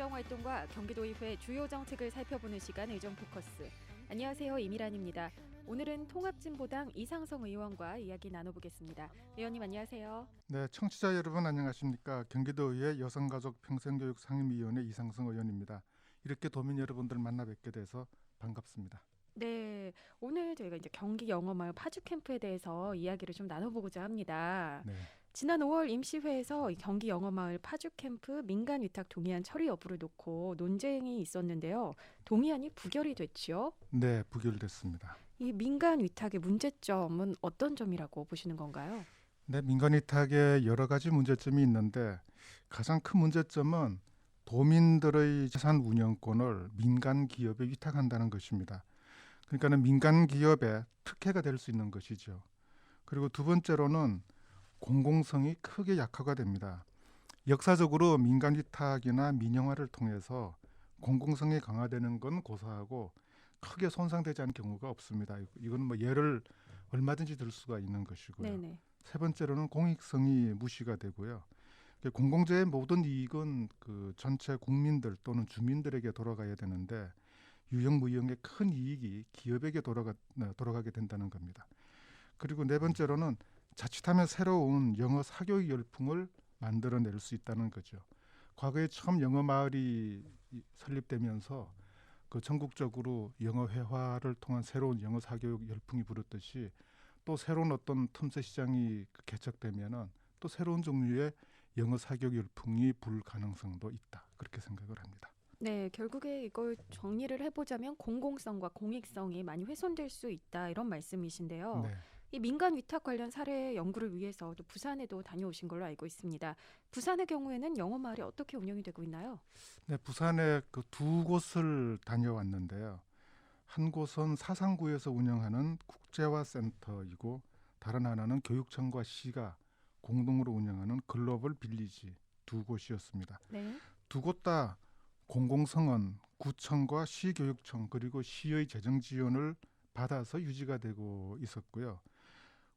국정활동과 경기도의회 주요 정책을 살펴보는 시간 의정 포커스. 안녕하세요, 이미란입니다. 오늘은 통합진보당 이상성 의원과 이야기 나눠보겠습니다. 의원님 안녕하세요. 네, 청취자 여러분 안녕하십니까? 경기도의회 여성가족 평생교육 상임위원회 이상성 의원입니다. 이렇게 도민 여러분들 만나 뵙게 돼서 반갑습니다. 네, 오늘 저희가 이제 경기 영어마을 파주 캠프에 대해서 이야기를 좀 나눠보고자 합니다. 네, 지난 5월 임시회에서 이 경기 영어마을 파주 캠프 민간 위탁 동의안 처리 여부를 놓고 논쟁이 있었는데요. 동의안이 부결이 됐지요. 네, 부결됐습니다. 이 민간 위탁의 문제점은 어떤 점이라고 보시는 건가요? 네, 민간위탁에 여러 가지 문제점이 있는데 가장 큰 문제점은 도민들의 재산 운영권을 민간 기업에 위탁한다는 것입니다. 그러니까는 민간 기업의 특혜가 될 수 있는 것이죠. 그리고 두 번째로는 공공성이 크게 약화가 됩니다. 역사적으로 민간 위탁이나 민영화를 통해서 공공성이 강화되는 건 고사하고 크게 손상되지 않은 경우가 없습니다. 이건 뭐 예를 얼마든지 들 수가 있는 것이고요. 네네. 세 번째로는 공익성이 무시가 되고요. 공공재의 모든 이익은 그 전체 국민들 또는 주민들에게 돌아가야 되는데 유형무형의 큰 이익이 기업에게 돌아가게 된다는 겁니다. 그리고 네 번째로는 자칫하면 새로운 영어 사교육 열풍을 만들어낼 수 있다는 거죠. 과거에 처음 영어 마을이 설립되면서 그 전국적으로 영어 회화를 통한 새로운 영어 사교육 열풍이 불었듯이 또 새로운 어떤 틈새 시장이 개척되면은 또 새로운 종류의 영어 사교육 열풍이 불 가능성도 있다. 그렇게 생각을 합니다. 네, 결국에 이걸 정리를 해보자면 공공성과 공익성이 많이 훼손될 수 있다 이런 말씀이신데요. 네. 이 민간 위탁 관련 사례 연구를 위해서 또 부산에도 다녀오신 걸로 알고 있습니다. 부산의 경우에는 영어 마을이 어떻게 운영이 되고 있나요? 네, 부산에 그 두 곳을 다녀왔는데요. 한 곳은 사상구에서 운영하는 국제화센터이고 다른 하나는 교육청과 시가 공동으로 운영하는 글로벌 빌리지 두 곳이었습니다. 네. 두 곳 다 공공성은 구청과 시교육청 그리고 시의 재정 지원을 받아서 유지가 되고 있었고요.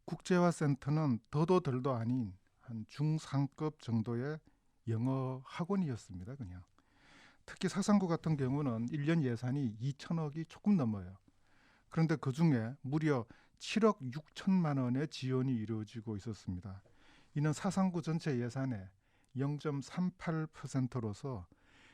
국제화센터는 더도 덜도 아닌 한 중상급 정도의 영어 학원이었습니다. 그냥. 특히 사상구 같은 경우는 1년 예산이 2천억이 조금 넘어요. 그런데 그중에 무려 7억 6천만 원의 지원이 이루어지고 있었습니다. 이는 사상구 전체 예산의 0.38%로서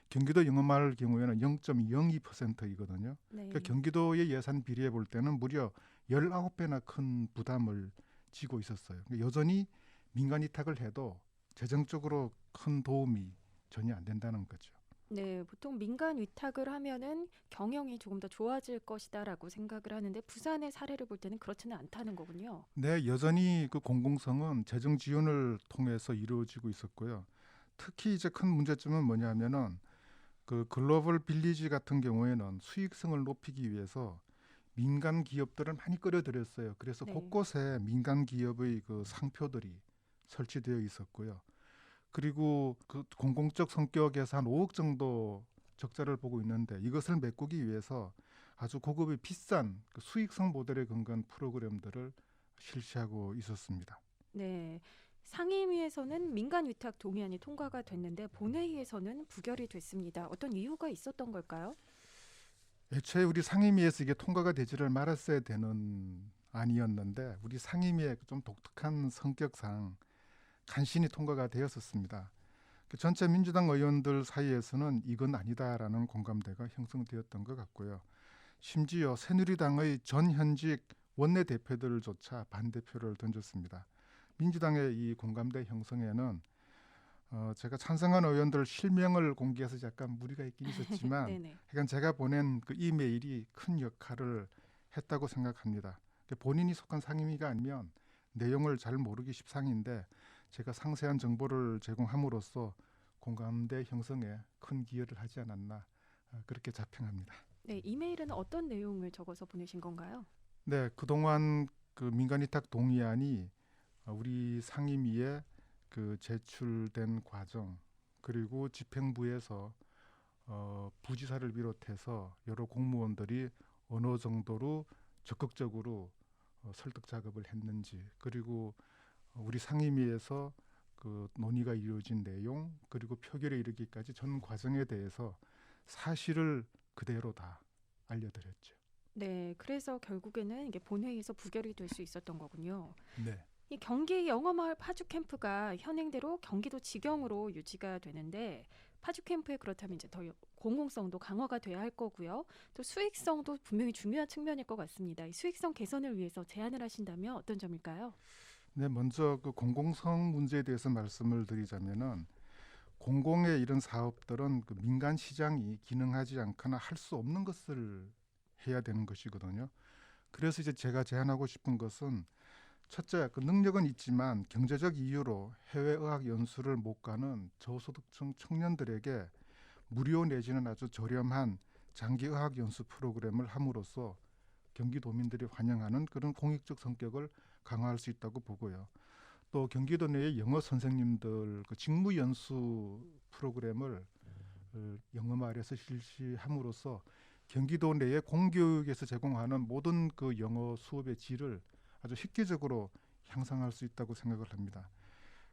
경기도 영어마을 경우에는 0.02%이거든요. 네. 그러니까 경기도의 예산 비례해 볼 때는 무려 19배나 큰 부담을 지고 있었어요. 그러니까 여전히 민간 위탁을 해도 재정적으로 큰 도움이 전혀 안 된다는 거죠. 네, 보통 민간 위탁을 하면은 경영이 조금 더 좋아질 것이다라고 생각을 하는데 부산의 사례를 볼 때는 그렇지는 않다는 거군요. 네, 여전히 그 공공성은 재정 지원을 통해서 이루어지고 있었고요. 특히 이제 큰 문제점은 뭐냐면은 그 글로벌 빌리지 같은 경우에는 수익성을 높이기 위해서 민간 기업들을 많이 끌어들였어요. 그래서 네. 곳곳에 민간 기업의 그 상표들이 설치되어 있었고요. 그리고 그 공공적 성격에서 한 5억 정도 적자를 보고 있는데 이것을 메꾸기 위해서 아주 고급의 비싼 그 수익성 모델에 근거한 프로그램들을 실시하고 있었습니다. 네. 상임위에서는 민간 위탁 동의안이 통과가 됐는데 본회의에서는 부결이 됐습니다. 어떤 이유가 있었던 걸까요? 애초에 우리 상임위에서 이게 통과가 되지를 말았어야 되는 안이었는데 우리 상임위의 좀 독특한 성격상 간신히 통과가 되었었습니다. 그 전체 민주당 의원들 사이에서는 이건 아니다라는 공감대가 형성되었던 것 같고요. 심지어 새누리당의 전 현직 원내대표들조차 반대표를 던졌습니다. 민주당의 이 공감대 형성에는 제가 찬성한 의원들 실명을 공개해서 약간 무리가 있긴 있었지만 네네. 그러니까 제가 보낸 그 이메일이 큰 역할을 했다고 생각합니다. 본인이 속한 상임위가 아니면 내용을 잘 모르기 십상인데 제가 상세한 정보를 제공함으로써 공감대 형성에 큰 기여를 하지 않았나 그렇게 자평합니다. 네, 이메일은 어떤 내용을 적어서 보내신 건가요? 네, 그동안 그 민간위탁 동의안이 우리 상임위에 그 제출된 과정 그리고 집행부에서 부지사를 비롯해서 여러 공무원들이 어느 정도로 적극적으로 설득 작업을 했는지 그리고 우리 상임위에서 그 논의가 이루어진 내용 그리고 표결에 이르기까지 전 과정에 대해서 사실을 그대로 다 알려드렸죠. 네, 그래서 결국에는 이게 본회의에서 부결이 될 수 있었던 거군요. 네. 이 경기 영어마을 파주 캠프가 현행대로 경기도 지경으로 유지가 되는데 파주 캠프에 그렇다면 이제 더 공공성도 강화가 돼야 할 거고요. 또 수익성도 분명히 중요한 측면일 것 같습니다. 이 수익성 개선을 위해서 제안을 하신다면 어떤 점일까요? 네, 먼저 그 공공성 문제에 대해서 말씀을 드리자면은 공공의 이런 사업들은 그 민간 시장이 기능하지 않거나 할 수 없는 것을 해야 되는 것이거든요. 그래서 이제 제가 제안하고 싶은 것은 첫째, 그 능력은 있지만 경제적 이유로 해외 의학 연수를 못 가는 저소득층 청년들에게 무료 내지는 아주 저렴한 장기 의학 연수 프로그램을 함으로써 경기도민들이 환영하는 그런 공익적 성격을 강화할 수 있다고 보고요. 또 경기도 내의 영어 선생님들 그 직무 연수 프로그램을 영어마을에서 실시함으로써 경기도 내의 공교육에서 제공하는 모든 그 영어 수업의 질을 아주 획기적으로 향상할 수 있다고 생각을 합니다.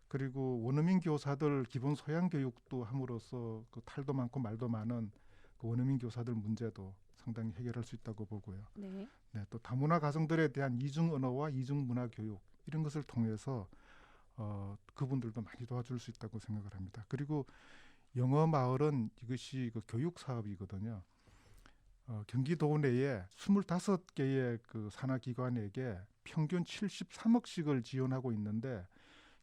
그리고 원어민 교사들 기본 소양 교육도 함으로써 그 탈도 많고 말도 많은 그 원어민 교사들 문제도 상당히 해결할 수 있다고 보고요. 네. 네, 또 다문화 가정들에 대한 이중 언어와 이중 문화 교육 이런 것을 통해서 그분들도 많이 도와줄 수 있다고 생각을 합니다. 그리고 영어 마을은 이것이 그 교육 사업이거든요. 경기도 내에 25개의 그 산하기관에게 평균 73억씩을 지원하고 있는데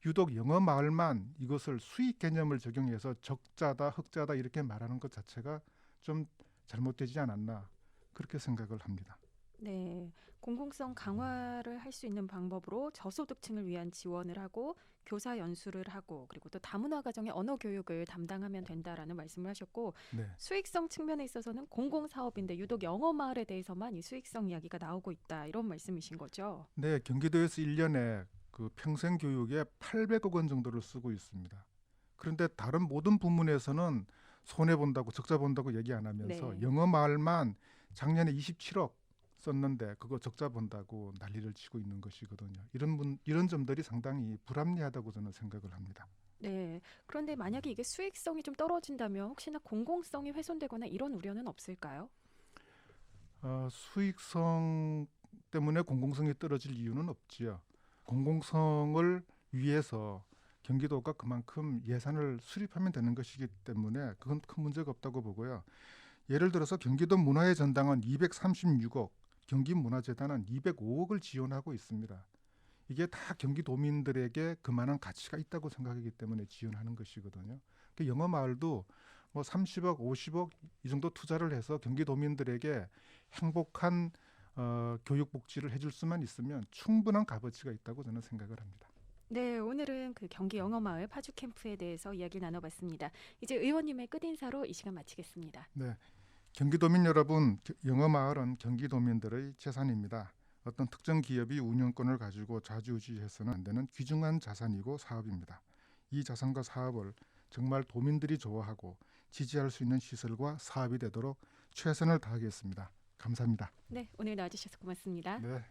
유독 영어 마을만 이것을 수익 개념을 적용해서 적자다, 흑자다 이렇게 말하는 것 자체가 좀 잘못되지 않았나 그렇게 생각을 합니다. 네, 공공성 강화를 할 수 있는 방법으로 저소득층을 위한 지원을 하고 교사 연수를 하고 그리고 또 다문화 가정의 언어 교육을 담당하면 된다라는 말씀을 하셨고 네. 수익성 측면에 있어서는 공공사업인데 유독 영어 마을에 대해서만 이 수익성 이야기가 나오고 있다 이런 말씀이신 거죠? 네, 경기도에서 1년에 그 평생 교육에 800억 원 정도를 쓰고 있습니다. 그런데 다른 모든 부문에서는 손해 본다고 적자 본다고 얘기 안 하면서 네. 영어 마을만 작년에 27억 썼는데 그거 적자 본다고 난리를 치고 있는 것이거든요. 이런 점들이 상당히 불합리하다고 저는 생각을 합니다. 네. 그런데 만약에 이게 수익성이 좀 떨어진다면 혹시나 공공성이 훼손되거나 이런 우려는 없을까요? 수익성 때문에 공공성이 떨어질 이유는 없지요. 공공성을 위해서 경기도가 그만큼 예산을 수립하면 되는 것이기 때문에 그건 큰 문제가 없다고 보고요. 예를 들어서 경기도 문화의 전당은 236억, 경기문화재단은 205억을 지원하고 있습니다. 이게 다 경기도민들에게 그만한 가치가 있다고 생각하기 때문에 지원하는 것이거든요. 그 영어 마을도 뭐 30억, 50억 이 정도 투자를 해서 경기도민들에게 행복한 교육 복지를 해줄 수만 있으면 충분한 값어치가 있다고 저는 생각을 합니다. 네, 오늘은 그 경기 영어마을 파주 캠프에 대해서 이야기 나눠봤습니다. 이제 의원님의 끝인사로 이 시간 마치겠습니다. 네, 경기도민 여러분, 영어마을은 경기도민들의 재산입니다. 어떤 특정 기업이 운영권을 가지고 좌지우지해서는 안 되는 귀중한 자산이고 사업입니다. 이 자산과 사업을 정말 도민들이 좋아하고 지지할 수 있는 시설과 사업이 되도록 최선을 다하겠습니다. 감사합니다. 네, 오늘 나와주셔서 고맙습니다. 네.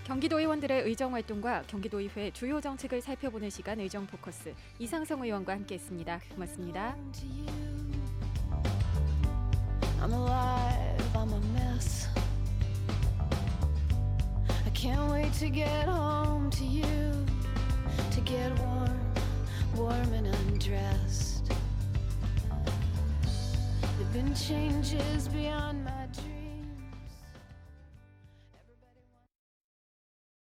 경기도 의원들의 의정활동과 경기도의회 주요 정책을 살펴보는 시간 의정포커스 이상성 의원과 함께했습니다. 고맙습니다. I'm alive, I'm a mess. I can't wait to get home to you, to get warm and undressed. There've been changes beyond my dreams.